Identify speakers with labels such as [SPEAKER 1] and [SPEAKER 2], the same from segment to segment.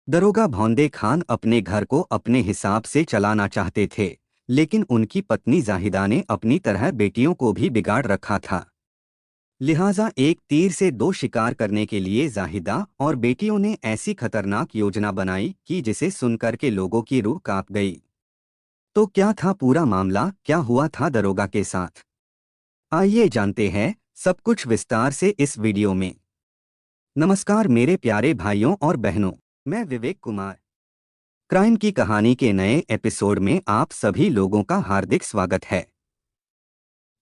[SPEAKER 1] दरोगा भौंदे खान अपने घर को अपने हिसाब से चलाना चाहते थे, लेकिन उनकी पत्नी जाहिदा ने अपनी तरह बेटियों को भी बिगाड़ रखा था। लिहाजा एक तीर से दो शिकार करने के लिए जाहिदा और बेटियों ने ऐसी खतरनाक योजना बनाई कि जिसे सुनकर के लोगों की रूह कांप गई। तो क्या था पूरा मामला, क्या हुआ था दरोगा के साथ? आइए जानते हैं सब कुछ विस्तार से इस वीडियो में। नमस्कार मेरे प्यारे भाइयों और बहनों, मैं विवेक कुमार। क्राइम की कहानी के नए एपिसोड में आप सभी लोगों का हार्दिक स्वागत है।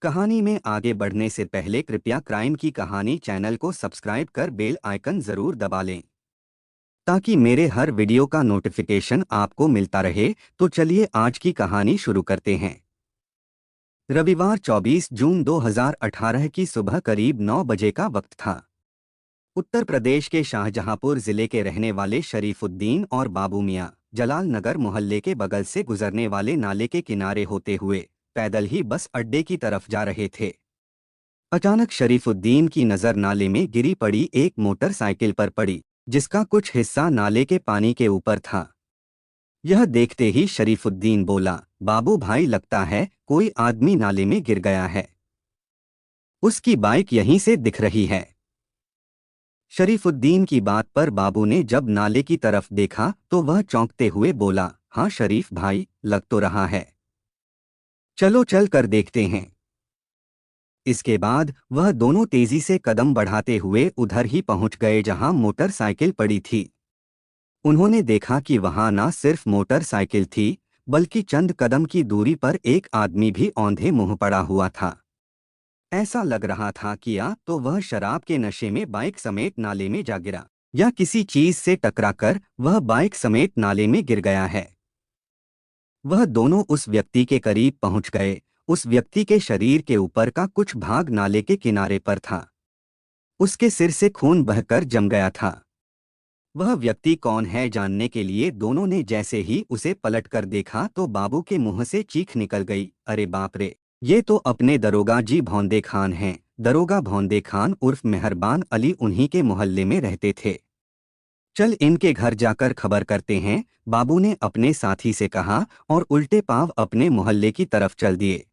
[SPEAKER 1] कहानी में आगे बढ़ने से पहले कृपया क्राइम की कहानी चैनल को सब्सक्राइब कर बेल आइकन जरूर दबा लें ताकि मेरे हर वीडियो का नोटिफिकेशन आपको मिलता रहे। तो चलिए आज की कहानी शुरू करते हैं। रविवार 24 जून 2018 की सुबह करीब 9 बजे का वक्त था। उत्तर प्रदेश के शाहजहांपुर जिले के रहने वाले शरीफुद्दीन और बाबू मियां जलाल नगर मोहल्ले के बगल से गुजरने वाले नाले के किनारे होते हुए पैदल ही बस अड्डे की तरफ जा रहे थे। अचानक शरीफुद्दीन की नज़र नाले में गिरी पड़ी एक मोटरसाइकिल पर पड़ी, जिसका कुछ हिस्सा नाले के पानी के ऊपर था। यह देखते ही शरीफुद्दीन बोला, बाबू भाई लगता है कोई आदमी नाले में गिर गया है। उसकी बाइक यहीं से दिख रही है। शरीफुद्दीन की बात पर बाबू ने जब नाले की तरफ देखा तो वह चौंकते हुए बोला, हाँ शरीफ भाई, लग तो रहा है। चलो चल कर देखते हैं। इसके बाद वह दोनों तेजी से कदम बढ़ाते हुए उधर ही पहुंच गए जहां मोटरसाइकिल पड़ी थी। उन्होंने देखा कि वहां न सिर्फ मोटरसाइकिल थी, बल्कि चंद कदम की दूरी पर एक आदमी भी औंधे मुंह पड़ा हुआ था। ऐसा लग रहा था कि या तो वह शराब के नशे में बाइक समेत नाले में जा गिरा, या किसी चीज से टकराकर वह बाइक समेत नाले में गिर गया है। वह दोनों उस व्यक्ति के करीब पहुंच गए। उस व्यक्ति के शरीर के ऊपर का कुछ भाग नाले के किनारे पर था। उसके सिर से खून बहकर जम गया था। वह व्यक्ति कौन है जानने के लिए दोनों ने जैसे ही उसे पलट कर देखा तो बाबू के मुंह से चीख निकल गई, अरे बाप रे, ये तो अपने दरोगा जी भौंदे खान हैं। दरोगा भौंदे खान उर्फ मेहरबान अली उन्हीं के मोहल्ले में रहते थे। चल इनके घर जाकर खबर करते हैं, बाबू ने अपने साथी से कहा और उल्टे पांव अपने मोहल्ले की तरफ चल दिए।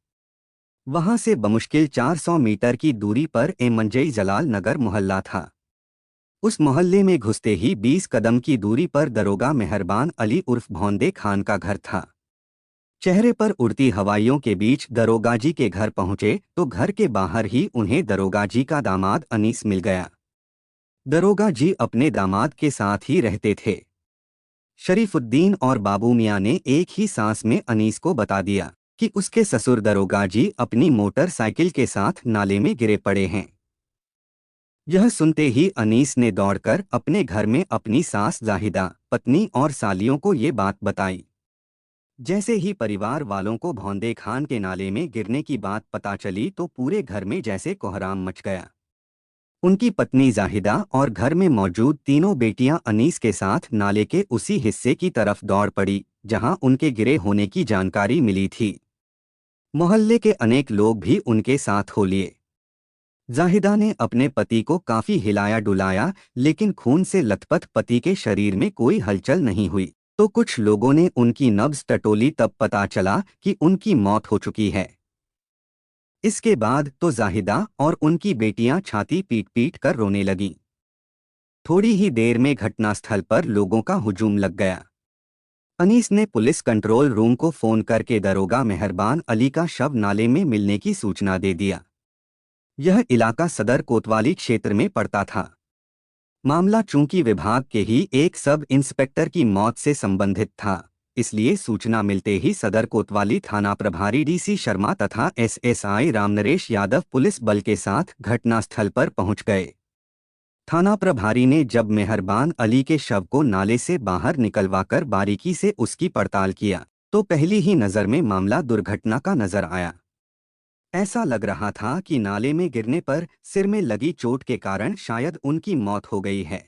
[SPEAKER 1] वहां से बमुश्किल 400 मीटर की दूरी पर मंजई जलाल नगर मोहल्ला था। उस मोहल्ले में घुसते ही 20 कदम की दूरी पर दरोगा मेहरबान अली उर्फ भौंदे खान का घर था। चेहरे पर उड़ती हवाइयों के बीच दरोगा जी के घर पहुंचे तो घर के बाहर ही उन्हें दरोगा जी का दामाद अनीस मिल गया। दरोगा जी अपने दामाद के साथ ही रहते थे। शरीफुद्दीन और बाबू मियां ने एक ही सांस में अनीस को बता दिया कि उसके ससुर दरोगा जी अपनी मोटरसाइकिल के साथ नाले में गिरे पड़े हैं। यह सुनते ही अनीस ने दौड़कर अपने घर में अपनी सास जाहिदा, पत्नी और सालियों को ये बात बताई। जैसे ही परिवार वालों को भौंदे खान के नाले में गिरने की बात पता चली तो पूरे घर में जैसे कोहराम मच गया। उनकी पत्नी जाहिदा और घर में मौजूद तीनों बेटियां अनीस के साथ नाले के उसी हिस्से की तरफ दौड़ पड़ी जहां उनके गिरे होने की जानकारी मिली थी। मोहल्ले के अनेक लोग भी उनके साथ हो लिए। जाहिदा ने अपने पति को काफी हिलाया डुलाया, लेकिन खून से लथपथ पति के शरीर में कोई हलचल नहीं हुई। तो कुछ लोगों ने उनकी नब्ज टटोली, तब पता चला कि उनकी मौत हो चुकी है। इसके बाद तो जाहिदा और उनकी बेटियां छाती पीट पीट कर रोने लगीं। थोड़ी ही देर में घटनास्थल पर लोगों का हुजूम लग गया। अनीस ने पुलिस कंट्रोल रूम को फोन करके दरोगा मेहरबान अली का शव नाले में मिलने की सूचना दे दिया। यह इलाका सदर कोतवाली क्षेत्र में पड़ता था। मामला चूंकि विभाग के ही एक सब इंस्पेक्टर की मौत से संबंधित था, इसलिए सूचना मिलते ही सदर कोतवाली थाना प्रभारी डीसी शर्मा तथा एसएसआई रामनरेश यादव पुलिस बल के साथ घटनास्थल पर पहुंच गए। थाना प्रभारी ने जब मेहरबान अली के शव को नाले से बाहर निकलवाकर बारीकी से उसकी पड़ताल किया तो पहली ही नज़र में मामला दुर्घटना का नजर आया। ऐसा लग रहा था कि नाले में गिरने पर सिर में लगी चोट के कारण शायद उनकी मौत हो गई है।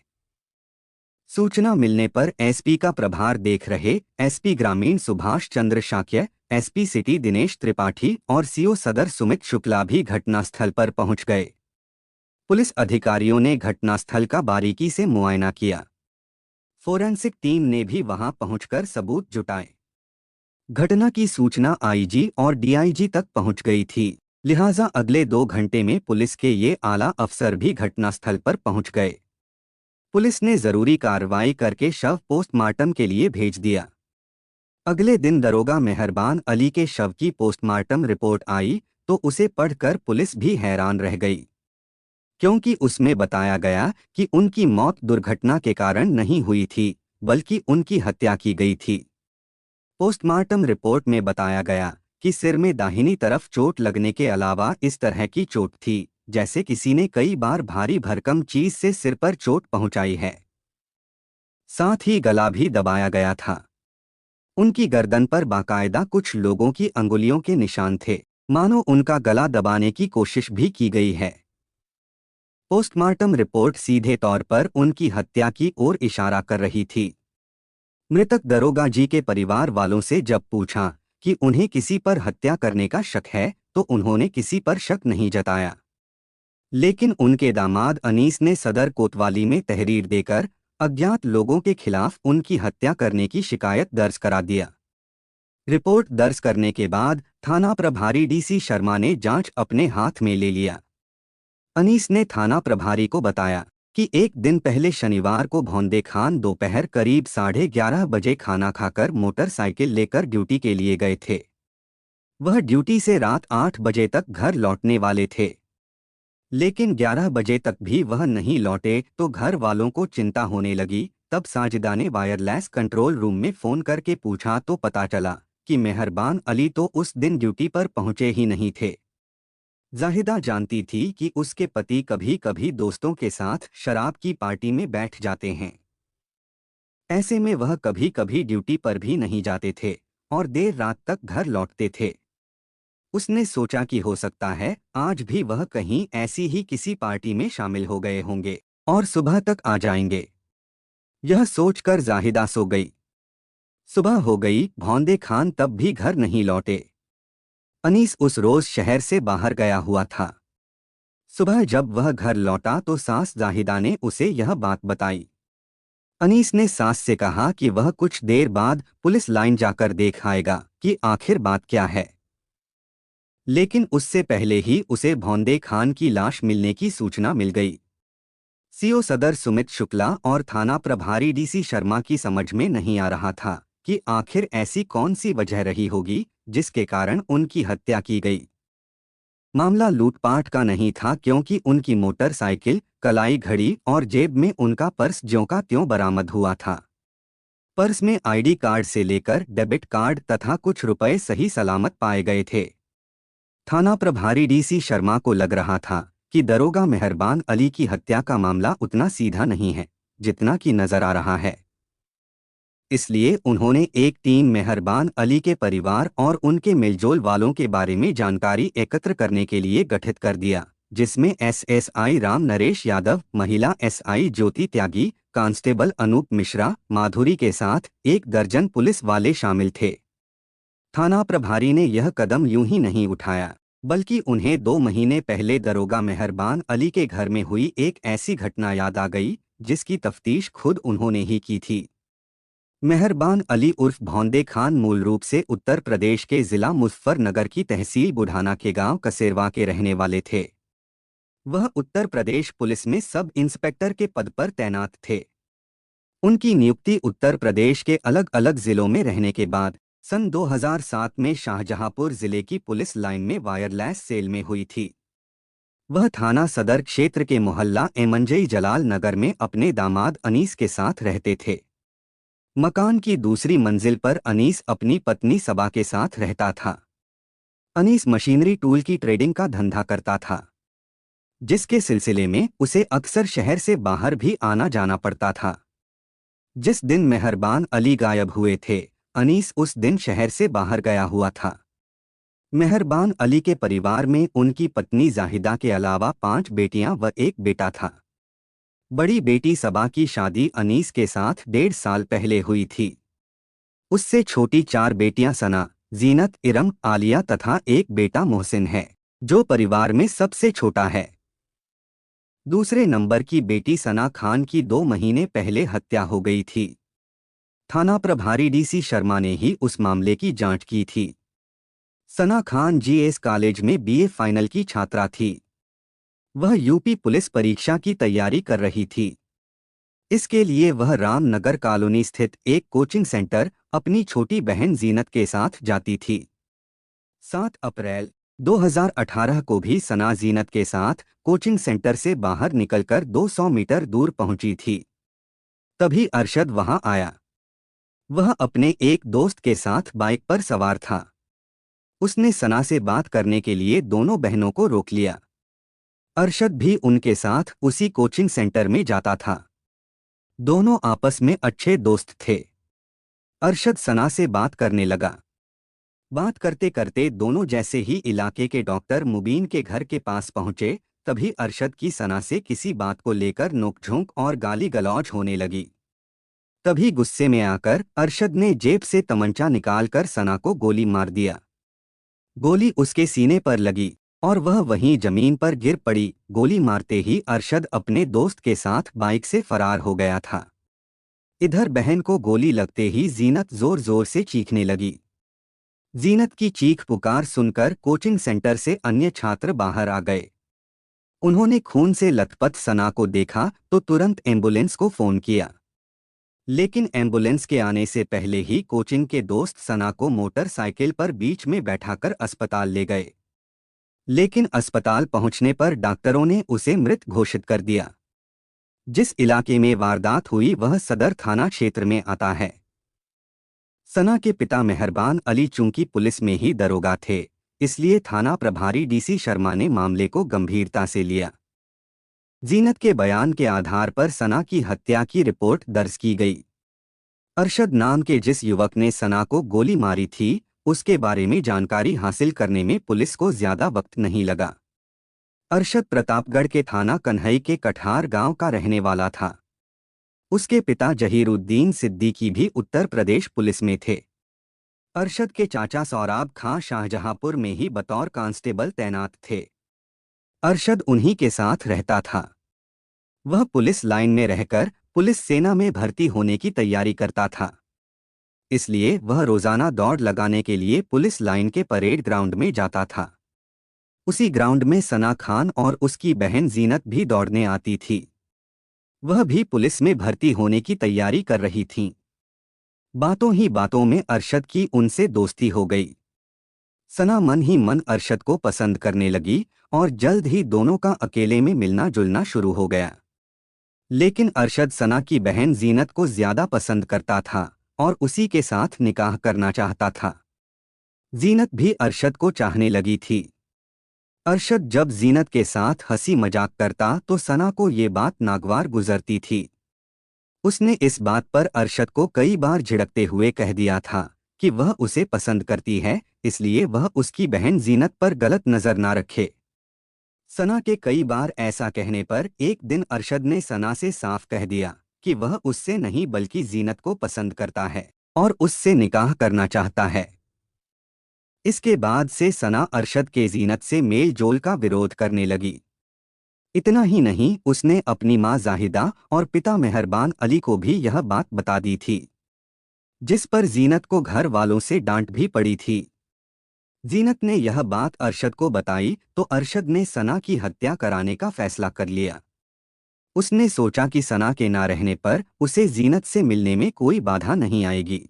[SPEAKER 1] सूचना मिलने पर एसपी का प्रभार देख रहे एसपी ग्रामीण सुभाष चंद्र शाक्य, एसपी सिटी दिनेश त्रिपाठी और सीओ सदर सुमित शुक्ला भी घटनास्थल पर पहुंच गए। पुलिस अधिकारियों ने घटनास्थल का बारीकी से मुआयना किया। फोरेंसिक टीम ने भी वहां पहुंचकर सबूत जुटाए। घटना की सूचना आईजी और डीआईजी तक पहुंच गई थी, लिहाजा अगले 2 घंटे में पुलिस के ये आला अफसर भी घटनास्थल पर पहुंच गए। पुलिस ने जरूरी कार्रवाई करके शव पोस्टमार्टम के लिए भेज दिया। अगले दिन दरोगा मेहरबान अली के शव की पोस्टमार्टम रिपोर्ट आई तो उसे पढ़कर पुलिस भी हैरान रह गई, क्योंकि उसमें बताया गया कि उनकी मौत दुर्घटना के कारण नहीं हुई थी, बल्कि उनकी हत्या की गई थी। पोस्टमार्टम रिपोर्ट में बताया गया कि सिर में दाहिनी तरफ चोट लगने के अलावा इस तरह की चोट थी जैसे किसी ने कई बार भारी भरकम चीज से सिर पर चोट पहुंचाई है। साथ ही गला भी दबाया गया था। उनकी गर्दन पर बाकायदा कुछ लोगों की अंगुलियों के निशान थे, मानो उनका गला दबाने की कोशिश भी की गई है। पोस्टमार्टम रिपोर्ट सीधे तौर पर उनकी हत्या की ओर इशारा कर रही थी। मृतक दरोगा जी के परिवार वालों से जब पूछा कि उन्हें किसी पर हत्या करने का शक है तो उन्होंने किसी पर शक नहीं जताया, लेकिन उनके दामाद अनीस ने सदर कोतवाली में तहरीर देकर अज्ञात लोगों के खिलाफ उनकी हत्या करने की शिकायत दर्ज करा दिया। रिपोर्ट दर्ज करने के बाद थाना प्रभारी डीसी शर्मा ने जांच अपने हाथ में ले लिया। अनीस ने थाना प्रभारी को बताया कि एक दिन पहले शनिवार को भौंदे खान दोपहर करीब 11:30 बजे खाना खाकर मोटरसाइकिल लेकर ड्यूटी के लिए गए थे। वह ड्यूटी से रात 8 बजे तक घर लौटने वाले थे, लेकिन 11 बजे तक भी वह नहीं लौटे तो घर वालों को चिंता होने लगी। तब साजिदा ने वायरलेस कंट्रोल रूम में फ़ोन करके पूछा तो पता चला कि मेहरबान अली तो उस दिन ड्यूटी पर पहुंचे ही नहीं थे। जाहिदा जानती थी कि उसके पति कभी कभी दोस्तों के साथ शराब की पार्टी में बैठ जाते हैं। ऐसे में वह कभी कभी ड्यूटी पर भी नहीं जाते थे और देर रात तक घर लौटते थे। उसने सोचा कि हो सकता है आज भी वह कहीं ऐसी ही किसी पार्टी में शामिल हो गए होंगे और सुबह तक आ जाएंगे। यह सोचकर जाहिदा सो गई। सुबह हो गई, भौंदे खान तब भी घर नहीं लौटे। अनीस उस रोज शहर से बाहर गया हुआ था। सुबह जब वह घर लौटा तो सास जाहिदा ने उसे यह बात बताई। अनीस ने सास से कहा कि वह कुछ देर बाद पुलिस लाइन जाकर देख आएगा कि आखिर बात क्या है, लेकिन उससे पहले ही उसे भौंदे खान की लाश मिलने की सूचना मिल गई। सीओ सदर सुमित शुक्ला और थाना प्रभारी डीसी शर्मा की समझ में नहीं आ रहा था कि आखिर ऐसी कौन सी वजह रही होगी जिसके कारण उनकी हत्या की गई। मामला लूटपाट का नहीं था, क्योंकि उनकी मोटरसाइकिल, कलाई घड़ी और जेब में उनका पर्स ज्यों का त्यों बरामद हुआ था। पर्स में आईडी कार्ड से लेकर डेबिट कार्ड तथा कुछ रुपए सही सलामत पाए गए थे। थाना प्रभारी डीसी शर्मा को लग रहा था कि दरोगा मेहरबान अली की हत्या का मामला उतना सीधा नहीं है जितना कि नजर आ रहा है। इसलिए उन्होंने एक टीम मेहरबान अली के परिवार और उनके मिलजोल वालों के बारे में जानकारी एकत्र करने के लिए गठित कर दिया, जिसमें एसएसआई राम नरेश यादव, महिला एसआई ज्योति त्यागी, कांस्टेबल अनूप मिश्रा, माधुरी के साथ 1 दर्जन पुलिस वाले शामिल थे। थाना प्रभारी ने यह कदम यूं ही नहीं उठाया, बल्कि उन्हें 2 महीने पहले दरोगा मेहरबान अली के घर में हुई एक ऐसी घटना याद आ गई जिसकी तफ्तीश खुद उन्होंने ही की थी। मेहरबान अली उर्फ भौंदे खान मूल रूप से उत्तर प्रदेश के जिला मुजफ्फरनगर की तहसील बुढ़ाना के गांव कसेरवा के रहने वाले थे। वह उत्तर प्रदेश पुलिस में सब इंस्पेक्टर के पद पर तैनात थे। उनकी नियुक्ति उत्तर प्रदेश के अलग अलग जिलों में रहने के बाद सन 2007 में शाहजहांपुर जिले की पुलिस लाइन में वायरलेस सेल में हुई थी। वह थाना सदर क्षेत्र के मोहल्ला एमंजई जलाल नगर में अपने दामाद अनीस के साथ रहते थे। मकान की दूसरी मंजिल पर अनीस अपनी पत्नी सबा के साथ रहता था। अनीस मशीनरी टूल की ट्रेडिंग का धंधा करता था, जिसके सिलसिले में उसे अक्सर शहर से बाहर भी आना जाना पड़ता था। जिस दिन मेहरबान अली गायब हुए थे, अनीस उस दिन शहर से बाहर गया हुआ था। मेहरबान अली के परिवार में उनकी पत्नी जाहिदा के अलावा 5 बेटियां व 1 बेटा था। बड़ी बेटी सबा की शादी अनीस के साथ 1.5 साल पहले हुई थी। उससे छोटी 4 बेटियां सना, जीनत, इरम, आलिया तथा 1 बेटा मोहसिन है, जो परिवार में सबसे छोटा है। दूसरे नंबर की बेटी सना खान की 2 महीने पहले हत्या हो गई थी। थाना प्रभारी डीसी शर्मा ने ही उस मामले की जांच की थी। सना खान जीएस कॉलेज में बीए फाइनल की छात्रा थी। वह यूपी पुलिस परीक्षा की तैयारी कर रही थी। इसके लिए वह रामनगर कॉलोनी स्थित एक कोचिंग सेंटर अपनी छोटी बहन जीनत के साथ जाती थी। 7 अप्रैल 2018 को भी सना जीनत के साथ कोचिंग सेंटर से बाहर निकलकर 200 मीटर दूर पहुंची थी। तभी अरशद वहां आया। वह अपने एक दोस्त के साथ बाइक पर सवार था। उसने सना से बात करने के लिए दोनों बहनों को रोक लिया। अरशद भी उनके साथ उसी कोचिंग सेंटर में जाता था। दोनों आपस में अच्छे दोस्त थे। अरशद सना से बात करने लगा। बात करते करते दोनों जैसे ही इलाके के डॉक्टर मुबीन के घर के पास पहुंचे, तभी अरशद की सना से किसी बात को लेकर नोकझोंक और गाली गलौज होने लगी। तभी गुस्से में आकर अरशद ने जेब से तमंचा निकालकर सना को गोली मार दिया। गोली उसके सीने पर लगी और वह वहीं जमीन पर गिर पड़ी। गोली मारते ही अरशद अपने दोस्त के साथ बाइक से फरार हो गया था। इधर बहन को गोली लगते ही जीनत जोर जोर से चीखने लगी। जीनत की चीख पुकार सुनकर कोचिंग सेंटर से अन्य छात्र बाहर आ गए। उन्होंने खून से लथपथ सना को देखा तो तुरंत एम्बुलेंस को फोन किया। लेकिन एम्बुलेंस के आने से पहले ही कोचिंग के दोस्त सना को मोटरसाइकिल पर बीच में बैठाकर अस्पताल ले गए। लेकिन अस्पताल पहुंचने पर डॉक्टरों ने उसे मृत घोषित कर दिया। जिस इलाके में वारदात हुई वह सदर थाना क्षेत्र में आता है। सना के पिता मेहरबान अली चूंकि पुलिस में ही दरोगा थे, इसलिए थाना प्रभारी डीसी शर्मा ने मामले को गंभीरता से लिया। जीनत के बयान के आधार पर सना की हत्या की रिपोर्ट दर्ज की गई। अरशद नाम के जिस युवक ने सना को गोली मारी थी, उसके बारे में जानकारी हासिल करने में पुलिस को ज्यादा वक्त नहीं लगा। अरशद प्रतापगढ़ के थाना कन्हई के कठार गांव का रहने वाला था। उसके पिता जहीरुद्दीन सिद्दीकी भी उत्तर प्रदेश पुलिस में थे। अरशद के चाचा सौराब खां शाहजहांपुर में ही बतौर कांस्टेबल तैनात थे। अरशद उन्हीं के साथ रहता था। वह पुलिस लाइन में रहकर पुलिस सेना में भर्ती होने की तैयारी करता था। इसलिए वह रोजाना दौड़ लगाने के लिए पुलिस लाइन के परेड ग्राउंड में जाता था। उसी ग्राउंड में सना खान और उसकी बहन जीनत भी दौड़ने आती थी। वह भी पुलिस में भर्ती होने की तैयारी कर रही थीं। बातों ही बातों में अरशद की उनसे दोस्ती हो गई। सना मन ही मन अरशद को पसंद करने लगी और जल्द ही दोनों का अकेले में मिलना जुलना शुरू हो गया। लेकिन अरशद सना की बहन जीनत को ज्यादा पसंद करता था और उसी के साथ निकाह करना चाहता था। जीनत भी अरशद को चाहने लगी थी। अरशद जब जीनत के साथ हंसी मजाक करता तो सना को ये बात नागवार गुजरती थी। उसने इस बात पर अरशद को कई बार झिड़कते हुए कह दिया था कि वह उसे पसंद करती है, इसलिए वह उसकी बहन जीनत पर गलत नजर ना रखे। सना के कई बार ऐसा कहने पर एक दिन अरशद ने सना से साफ कह दिया कि वह उससे नहीं बल्कि जीनत को पसंद करता है और उससे निकाह करना चाहता है। इसके बाद से सना अरशद के जीनत से मेल जोल का विरोध करने लगी। इतना ही नहीं, उसने अपनी मां जाहिदा और पिता मेहरबान अली को भी यह बात बता दी थी, जिस पर जीनत को घर वालों से डांट भी पड़ी थी। जीनत ने यह बात अरशद को बताई तो अरशद ने सना की हत्या कराने का फैसला कर लिया। उसने सोचा कि सना के ना रहने पर उसे जीनत से मिलने में कोई बाधा नहीं आएगी।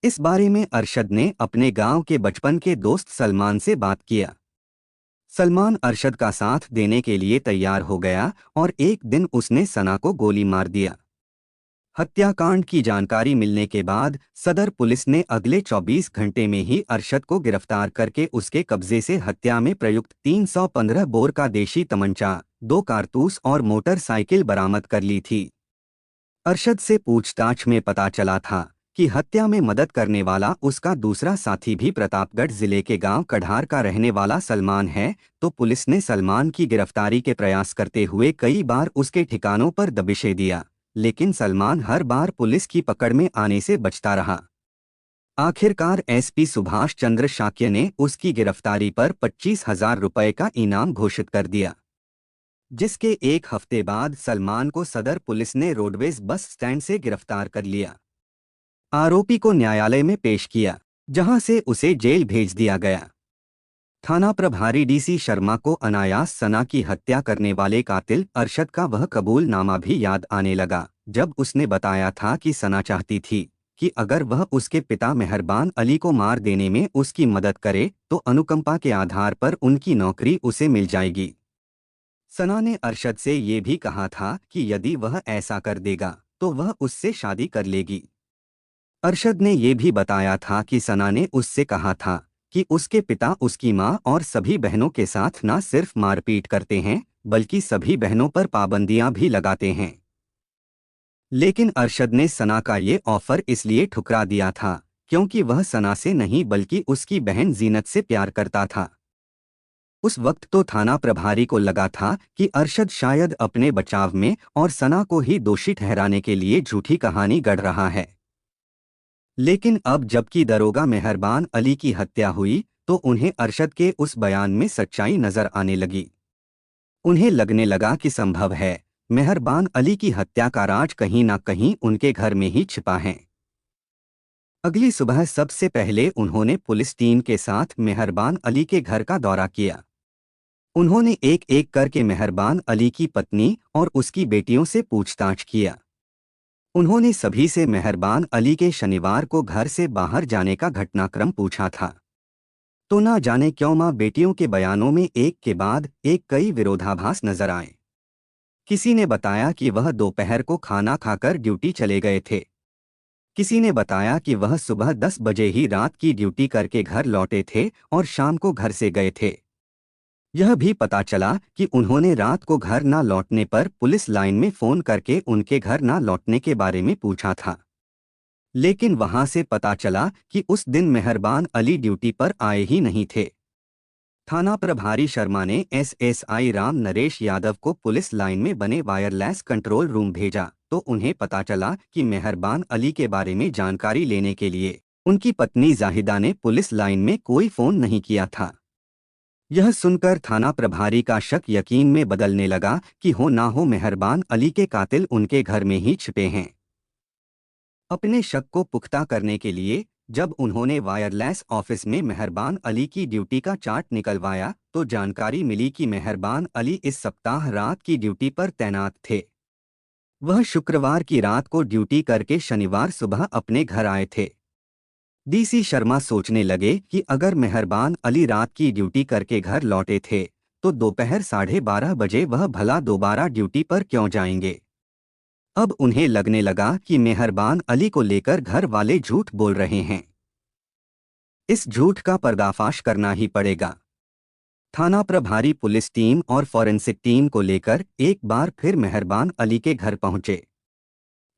[SPEAKER 1] इस बारे में अरशद ने अपने गांव के बचपन के दोस्त सलमान से बात किया। सलमान अरशद का साथ देने के लिए तैयार हो गया और एक दिन उसने सना को गोली मार दिया। हत्याकांड की जानकारी मिलने के बाद सदर पुलिस ने अगले 24 घंटे में ही अरशद को गिरफ्तार करके उसके कब्जे से हत्या में प्रयुक्त 315 बोर का देशी तमंचा, 2 कारतूस और मोटरसाइकिल बरामद कर ली थी। अरशद से पूछताछ में पता चला था कि हत्या में मदद करने वाला उसका दूसरा साथी भी प्रतापगढ़ जिले के गांव कढ़ार का रहने वाला सलमान है, तो पुलिस ने सलमान की गिरफ्तारी के प्रयास करते हुए कई बार उसके ठिकानों पर दबिशें दिया, लेकिन सलमान हर बार पुलिस की पकड़ में आने से बचता रहा। आखिरकार एसपी सुभाष चंद्र शाक्य ने उसकी गिरफ्तारी पर 25,000 रुपये का इनाम घोषित कर दिया। जिसके एक हफ्ते बाद सलमान को सदर पुलिस ने रोडवेज बस स्टैंड से गिरफ्तार कर लिया। आरोपी को न्यायालय में पेश किया, जहां से उसे जेल भेज दिया गया। थाना प्रभारी डीसी शर्मा को अनायास सना की हत्या करने वाले कातिल अरशद का वह कबूलनामा भी याद आने लगा, जब उसने बताया था कि सना चाहती थी कि अगर वह उसके पिता मेहरबान अली को मार देने में उसकी मदद करे तो अनुकंपा के आधार पर उनकी नौकरी उसे मिल जाएगी। सना ने अरशद से ये भी कहा था कि यदि वह ऐसा कर देगा तो वह उससे शादी कर लेगी। अरशद ने ये भी बताया था कि सना ने उससे कहा था कि उसके पिता उसकी माँ और सभी बहनों के साथ न सिर्फ मारपीट करते हैं बल्कि सभी बहनों पर पाबंदियां भी लगाते हैं। लेकिन अरशद ने सना का ये ऑफर इसलिए ठुकरा दिया था क्योंकि वह सना से नहीं बल्कि उसकी बहन जीनत से प्यार करता था। उस वक्त तो थाना प्रभारी को लगा था कि अरशद शायद अपने बचाव में और सना को ही दोषी ठहराने के लिए झूठी कहानी गढ़ रहा है। लेकिन अब जबकि दरोगा मेहरबान अली की हत्या हुई तो उन्हें अरशद के उस बयान में सच्चाई नजर आने लगी। उन्हें लगने लगा कि संभव है मेहरबान अली की हत्या का राज कहीं ना कहीं उनके घर में ही छिपा है। अगली सुबह सबसे पहले उन्होंने पुलिस टीम के साथ मेहरबान अली के घर का दौरा किया। उन्होंने एक एक करके मेहरबान अली की पत्नी और उसकी बेटियों से पूछताछ किया। उन्होंने सभी से मेहरबान अली के शनिवार को घर से बाहर जाने का घटनाक्रम पूछा था। तो ना जाने क्यों मां बेटियों के बयानों में एक के बाद एक कई विरोधाभास नजर आए। किसी ने बताया कि वह दोपहर को खाना खाकर ड्यूटी चले गए थे। किसी ने बताया कि वह सुबह 10 बजे ही रात की ड्यूटी करके घर लौटे थे और शाम को घर से गए थे। यह भी पता चला कि उन्होंने रात को घर न लौटने पर पुलिस लाइन में फोन करके उनके घर न लौटने के बारे में पूछा था। लेकिन वहां से पता चला कि उस दिन मेहरबान अली ड्यूटी पर आए ही नहीं थे। थाना प्रभारी शर्मा ने एसएसआई राम नरेश यादव को पुलिस लाइन में बने वायरलेस कंट्रोल रूम भेजा तो उन्हें पता चला कि मेहरबान अली के बारे में जानकारी लेने के लिए उनकी पत्नी जाहिदा ने पुलिस लाइन में कोई फोन नहीं किया था। यह सुनकर थाना प्रभारी का शक यकीन में बदलने लगा कि हो ना हो मेहरबान अली के कातिल उनके घर में ही छिपे हैं। अपने शक को पुख्ता करने के लिए जब उन्होंने वायरलेस ऑफिस में मेहरबान अली की ड्यूटी का चार्ट निकलवाया तो जानकारी मिली कि मेहरबान अली इस सप्ताह रात की ड्यूटी पर तैनात थे। वह शुक्रवार की रात को ड्यूटी करके शनिवार सुबह अपने घर आए थे। डीसी शर्मा सोचने लगे कि अगर मेहरबान अली रात की ड्यूटी करके घर लौटे थे तो दोपहर 12:30 बजे वह भला दोबारा ड्यूटी पर क्यों जाएंगे। अब उन्हें लगने लगा कि मेहरबान अली को लेकर घर वाले झूठ बोल रहे हैं। इस झूठ का पर्दाफाश करना ही पड़ेगा। थाना प्रभारी पुलिस टीम और फॉरेंसिक टीम को लेकर एक बार फिर मेहरबान अली के घर पहुंचे।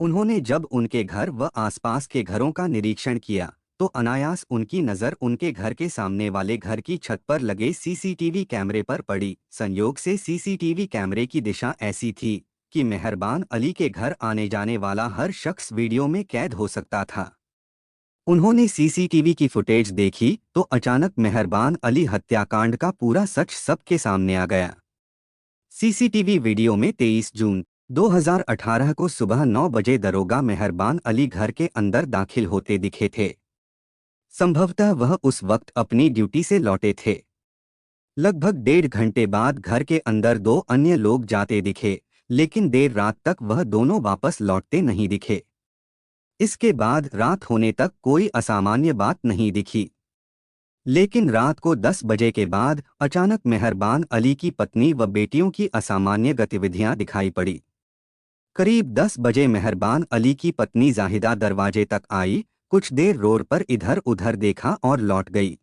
[SPEAKER 1] उन्होंने जब उनके घर व आसपास के घरों का निरीक्षण किया तो अनायास उनकी नज़र उनके घर के सामने वाले घर की छत पर लगे सीसीटीवी कैमरे पर पड़ी। संयोग से सीसीटीवी कैमरे की दिशा ऐसी थी कि मेहरबान अली के घर आने जाने वाला हर शख्स वीडियो में कैद हो सकता था। उन्होंने सीसीटीवी की फुटेज देखी तो अचानक मेहरबान अली हत्याकांड का पूरा सच सबके सामने आ गया। सीसीटीवी वीडियो में 23 जून 2018 को सुबह 9 बजे दरोगा मेहरबान अली घर के अंदर दाखिल होते दिखे थे। संभवतः वह उस वक्त अपनी ड्यूटी से लौटे थे। लगभग 1.5 घंटे बाद घर के अंदर दो अन्य लोग जाते दिखे, लेकिन देर रात तक वह दोनों वापस लौटते नहीं दिखे। इसके बाद रात होने तक कोई असामान्य बात नहीं दिखी। लेकिन रात को 10 बजे के बाद अचानक मेहरबान अली की पत्नी व बेटियों की असामान्य गतिविधियां दिखाई पड़ी। करीब 10 बजे मेहरबान अली की पत्नी जाहिदा दरवाजे तक आई, कुछ देर रोड पर इधर उधर देखा और लौट गई।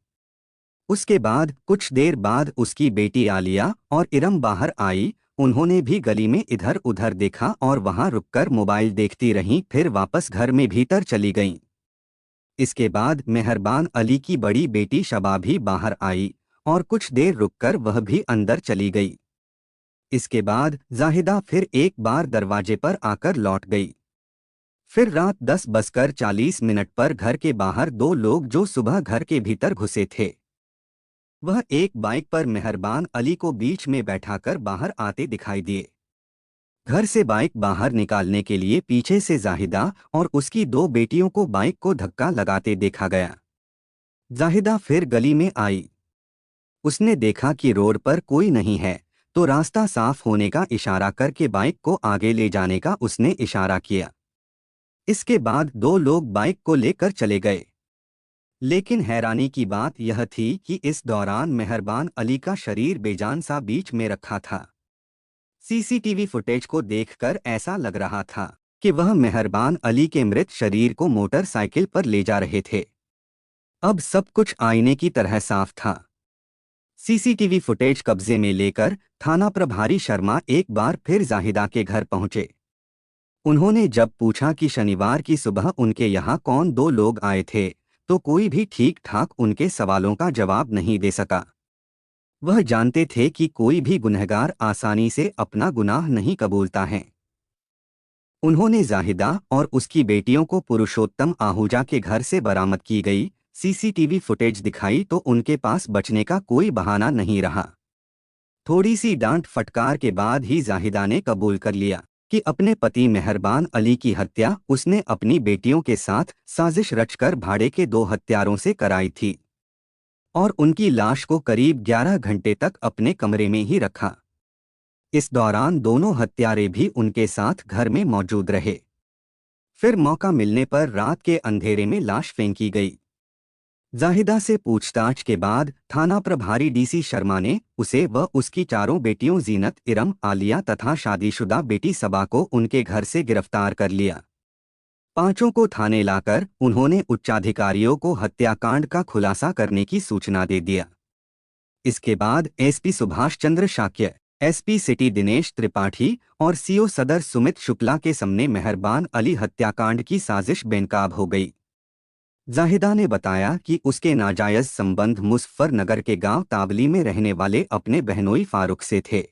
[SPEAKER 1] उसके बाद कुछ देर बाद उसकी बेटी आलिया और इरम बाहर आई। उन्होंने भी गली में इधर उधर देखा और वहां रुककर मोबाइल देखती रहीं, फिर वापस घर में भीतर चली गईं। इसके बाद मेहरबान अली की बड़ी बेटी शबा भी बाहर आई और कुछ देर रुककर वह भी अंदर चली गई। इसके बाद जाहिदा फिर एक बार दरवाजे पर आकर लौट गई। फिर रात 10:40 पर घर के बाहर दो लोग जो सुबह घर के भीतर घुसे थे। वह एक बाइक पर मेहरबान अली को बीच में बैठाकर बाहर आते दिखाई दिए। घर से बाइक बाहर निकालने के लिए पीछे से जाहिदा और उसकी दो बेटियों को बाइक को धक्का लगाते देखा गया। जाहिदा फिर गली में आई। उसने देखा कि रोड पर कोई नहीं है, तो रास्ता साफ होने का इशारा करके बाइक को आगे ले जाने का उसने इशारा किया। इसके बाद दो लोग बाइक को लेकर चले गए। लेकिन हैरानी की बात यह थी कि इस दौरान मेहरबान अली का शरीर बेजान सा बीच में रखा था। सीसीटीवी फुटेज को देखकर ऐसा लग रहा था कि वह मेहरबान अली के मृत शरीर को मोटरसाइकिल पर ले जा रहे थे। अब सब कुछ आईने की तरह साफ था। सीसीटीवी फुटेज कब्जे में लेकर थाना प्रभारी शर्मा एक बार फिर जाहिदा के घर पहुंचे। उन्होंने जब पूछा कि शनिवार की सुबह उनके यहाँ कौन दो लोग आए थे, तो कोई भी ठीक ठाक उनके सवालों का जवाब नहीं दे सका। वह जानते थे कि कोई भी गुनहगार आसानी से अपना गुनाह नहीं कबूलता है। उन्होंने जाहिदा और उसकी बेटियों को पुरुषोत्तम आहूजा के घर से बरामद की गई सीसीटीवी फुटेज दिखाई तो उनके पास बचने का कोई बहाना नहीं रहा। थोड़ी सी डांट फटकार के बाद ही जाहिदा ने कबूल कर लिया कि अपने पति मेहरबान अली की हत्या उसने अपनी बेटियों के साथ साजिश रचकर भाड़े के दो हत्यारों से कराई थी और उनकी लाश को करीब 11 घंटे तक अपने कमरे में ही रखा। इस दौरान दोनों हत्यारे भी उनके साथ घर में मौजूद रहे। फिर मौका मिलने पर रात के अंधेरे में लाश फेंकी गई। जाहिदा से पूछताछ के बाद थाना प्रभारी डीसी शर्मा ने उसे व उसकी चारों बेटियों जीनत, इरम, आलिया तथा शादीशुदा बेटी सबा को उनके घर से गिरफ्तार कर लिया। पांचों को थाने लाकर उन्होंने उच्चाधिकारियों को हत्याकांड का खुलासा करने की सूचना दे दिया। इसके बाद SP Subhash Chandra Shakya, SP city Dinesh Tripathi और सीओ सदर सुमित शुक्ला के सामने मेहरबान अली हत्याकांड की साजिश बेनकाब हो गई। जाहिदा ने बताया कि उसके नाजायज संबंध मुजफ्फरनगर के गांव ताबली में रहने वाले अपने बहनोई फारूक से थे।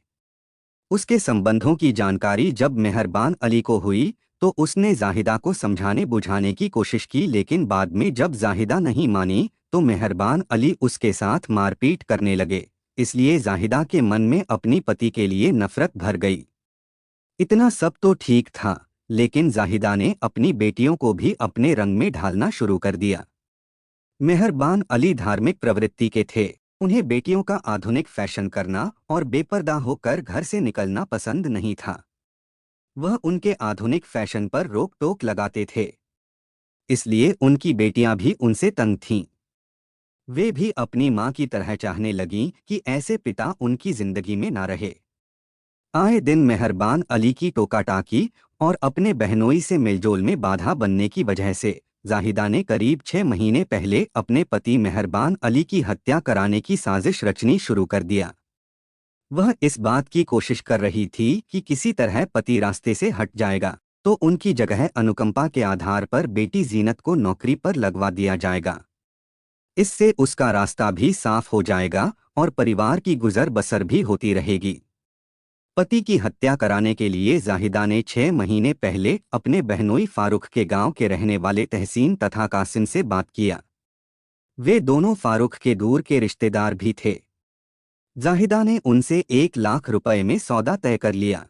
[SPEAKER 1] उसके संबंधों की जानकारी जब मेहरबान अली को हुई तो उसने जाहिदा को समझाने बुझाने की कोशिश की, लेकिन बाद में जब जाहिदा नहीं मानी तो मेहरबान अली उसके साथ मारपीट करने लगे। इसलिए जाहिदा के मन में अपनी पति के लिए नफरत भर गई। इतना सब तो ठीक था, लेकिन जाहिदा ने अपनी बेटियों को भी अपने रंग में ढालना शुरू कर दिया। मेहरबान अली धार्मिक प्रवृत्ति के थे। उन्हें बेटियों का आधुनिक फैशन करना और बेपर्दा होकर घर से निकलना पसंद नहीं था। वह उनके आधुनिक फैशन पर रोक टोक लगाते थे। इसलिए उनकी बेटियां भी उनसे तंग थीं। वे भी अपनी मां की तरह चाहने लगीं कि ऐसे पिता उनकी जिंदगी में ना रहे। आए दिन मेहरबान अली की टोकाटाकी और अपने बहनोई से मेलजोल में बाधा बनने की वजह से जाहिदा ने करीब 6 महीने पहले अपने पति मेहरबान अली की हत्या कराने की साजिश रचनी शुरू कर दिया। वह इस बात की कोशिश कर रही थी कि किसी तरह पति रास्ते से हट जाएगा तो उनकी जगह अनुकंपा के आधार पर बेटी जीनत को नौकरी पर लगवा दिया जाएगा। इससे उसका रास्ता भी साफ हो जाएगा और परिवार की गुजर बसर भी होती रहेगी। पति की हत्या कराने के लिए जाहिदा ने 6 महीने पहले अपने बहनोई फारूक के गांव के रहने वाले तहसीन तथा कासिम से बात किया। वे दोनों फारूक के दूर के रिश्तेदार भी थे। जाहिदा ने उनसे 1 लाख रुपए में सौदा तय कर लिया।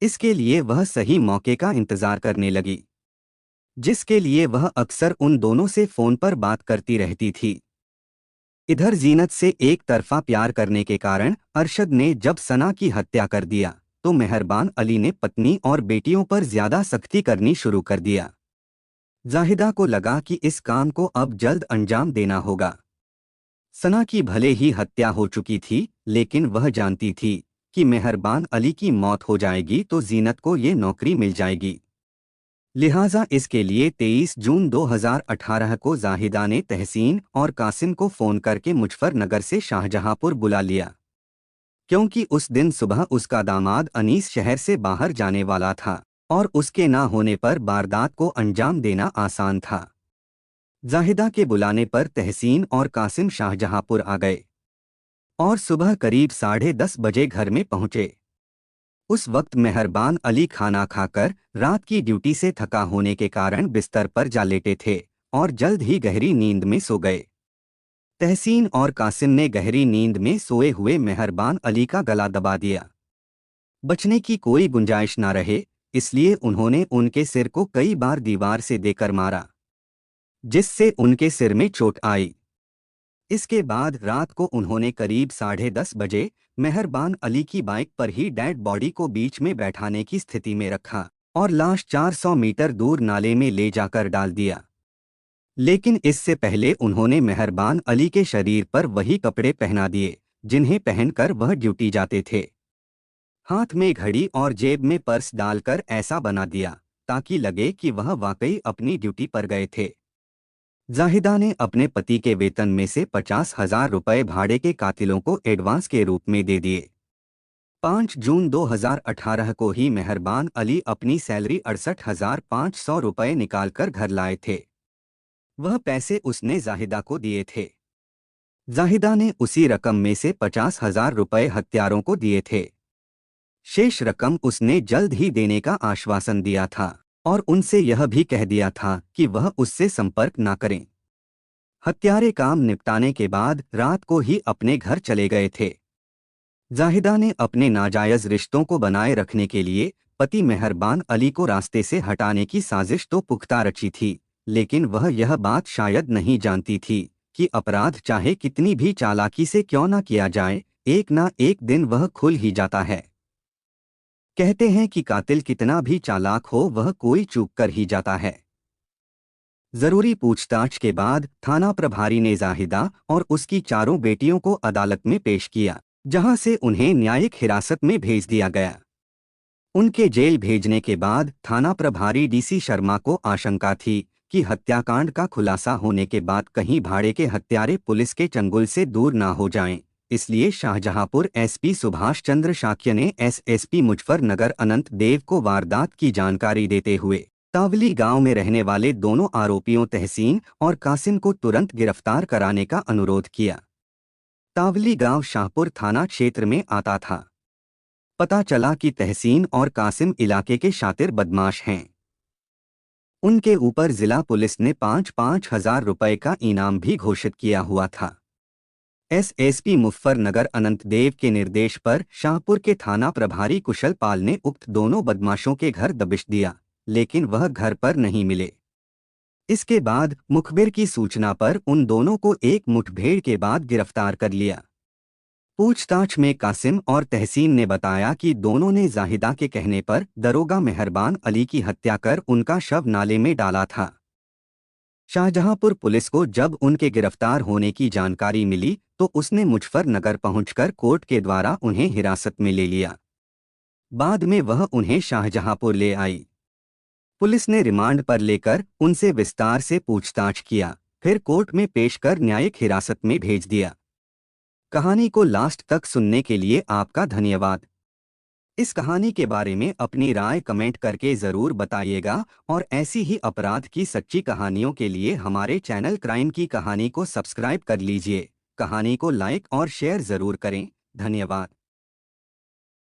[SPEAKER 1] इसके लिए वह सही मौके का इंतजार करने लगी, जिसके लिए वह अक्सर उन दोनों से फोन पर बात करती रहती थी। इधर जीनत से एक तरफा प्यार करने के कारण अरशद ने जब सना की हत्या कर दिया तो मेहरबान अली ने पत्नी और बेटियों पर ज्यादा सख्ती करनी शुरू कर दिया। जाहिदा को लगा कि इस काम को अब जल्द अंजाम देना होगा। सना की भले ही हत्या हो चुकी थी, लेकिन वह जानती थी कि मेहरबान अली की मौत हो जाएगी तो जीनत को ये नौकरी मिल जाएगी। लिहाजा इसके लिए 23 जून 2018 को जाहिदा ने तहसीन और कासिम को फ़ोन करके मुजफ्फरनगर से शाहजहांपुर बुला लिया, क्योंकि उस दिन सुबह उसका दामाद अनीस शहर से बाहर जाने वाला था और उसके ना होने पर वारदात को अंजाम देना आसान था। जाहिदा के बुलाने पर तहसीन और कासिम शाहजहांपुर आ गए और सुबह करीब 10:30 बजे घर में पहुंचे। उस वक्त मेहरबान अली खाना खाकर रात की ड्यूटी से थका होने के कारण बिस्तर पर जा लेटे थे और जल्द ही गहरी नींद में सो गए। तहसीन और कासिम ने गहरी नींद में सोए हुए मेहरबान अली का गला दबा दिया। बचने की कोई गुंजाइश न रहे, इसलिए उन्होंने उनके सिर को कई बार दीवार से देकर मारा, जिससे उनके सिर में चोट आई। इसके बाद रात को उन्होंने करीब 10:30 बजे मेहरबान अली की बाइक पर ही डेड बॉडी को बीच में बैठाने की स्थिति में रखा और लाश 400 मीटर दूर नाले में ले जाकर डाल दिया। लेकिन इससे पहले उन्होंने मेहरबान अली के शरीर पर वही कपड़े पहना दिए जिन्हें पहनकर वह ड्यूटी जाते थे। हाथ में घड़ी और जेब में पर्स डालकर ऐसा बना दिया ताकि लगे कि वह वाकई अपनी ड्यूटी पर गए थे। जाहिदा ने अपने पति के वेतन में से 50,000 रुपये भाड़े के कातिलों को एडवांस के रूप में दे दिए। 5 जून 2018 को ही मेहरबान अली अपनी सैलरी 68,500 रुपये निकालकर घर लाए थे। वह पैसे उसने जाहिदा को दिए थे। जाहिदा ने उसी रकम में से 50,000 रुपये हत्यारों को दिए थे। शेष रकम उसने जल्द ही देने का आश्वासन दिया था और उनसे यह भी कह दिया था कि वह उससे संपर्क न करें। हत्यारे काम निपटाने के बाद रात को ही अपने घर चले गए थे। जाहिदा ने अपने नाजायज रिश्तों को बनाए रखने के लिए पति मेहरबान अली को रास्ते से हटाने की साजिश तो पुख्ता रची थी, लेकिन वह यह बात शायद नहीं जानती थी कि अपराध चाहे कितनी भी चालाकी से क्यों न किया जाए, एक ना एक दिन वह खुल ही जाता है। कहते हैं कि कातिल कितना भी चालाक हो वह कोई चूक कर ही जाता है। जरूरी पूछताछ के बाद थाना प्रभारी ने जाहिदा और उसकी चारों बेटियों को अदालत में पेश किया, जहां से उन्हें न्यायिक हिरासत में भेज दिया गया। उनके जेल भेजने के बाद थाना प्रभारी डीसी शर्मा को आशंका थी कि हत्याकांड का खुलासा होने के बाद कहीं भाड़े के हत्यारे पुलिस के चंगुल से दूर ना हो जाएं, इसलिए शाहजहांपुर एसपी सुभाष चंद्र शाक्य ने एसएसपी मुजफ्फरनगर अनंत देव को वारदात की जानकारी देते हुए तावली गांव में रहने वाले दोनों आरोपियों तहसीन और कासिम को तुरंत गिरफ्तार कराने का अनुरोध किया। तावली गांव शाहपुर थाना क्षेत्र में आता था। पता चला कि तहसीन और कासिम इलाके के शातिर बदमाश हैं। उनके ऊपर जिला पुलिस ने 5-5 हजार रुपये का इनाम भी घोषित किया हुआ था। एसएसपी मुजफ्फरनगर अनंत देव के निर्देश पर शाहपुर के थाना प्रभारी कुशल पाल ने उक्त दोनों बदमाशों के घर दबिश दिया, लेकिन वह घर पर नहीं मिले। इसके बाद मुखबिर की सूचना पर उन दोनों को एक मुठभेड़ के बाद गिरफ्तार कर लिया। पूछताछ में कासिम और तहसीन ने बताया कि दोनों ने जाहिदा के कहने पर दरोगा मेहरबान अली की हत्या कर उनका शव नाले में डाला था। शाहजहांपुर पुलिस को जब उनके गिरफ्तार होने की जानकारी मिली तो उसने मुजफ्फरनगर पहुंचकर कोर्ट के द्वारा उन्हें हिरासत में ले लिया। बाद में वह उन्हें शाहजहांपुर ले आई। पुलिस ने रिमांड पर लेकर उनसे विस्तार से पूछताछ किया, फिर कोर्ट में पेश कर न्यायिक हिरासत में भेज दिया। कहानी को लास्ट तक सुनने के लिए आपका धन्यवाद। इस कहानी के बारे में अपनी राय कमेंट करके ज़रूर बताइएगा और ऐसी ही अपराध की सच्ची कहानियों के लिए हमारे चैनल क्राइम की कहानी को सब्सक्राइब कर लीजिए। कहानी को लाइक और शेयर ज़रूर करें। धन्यवाद।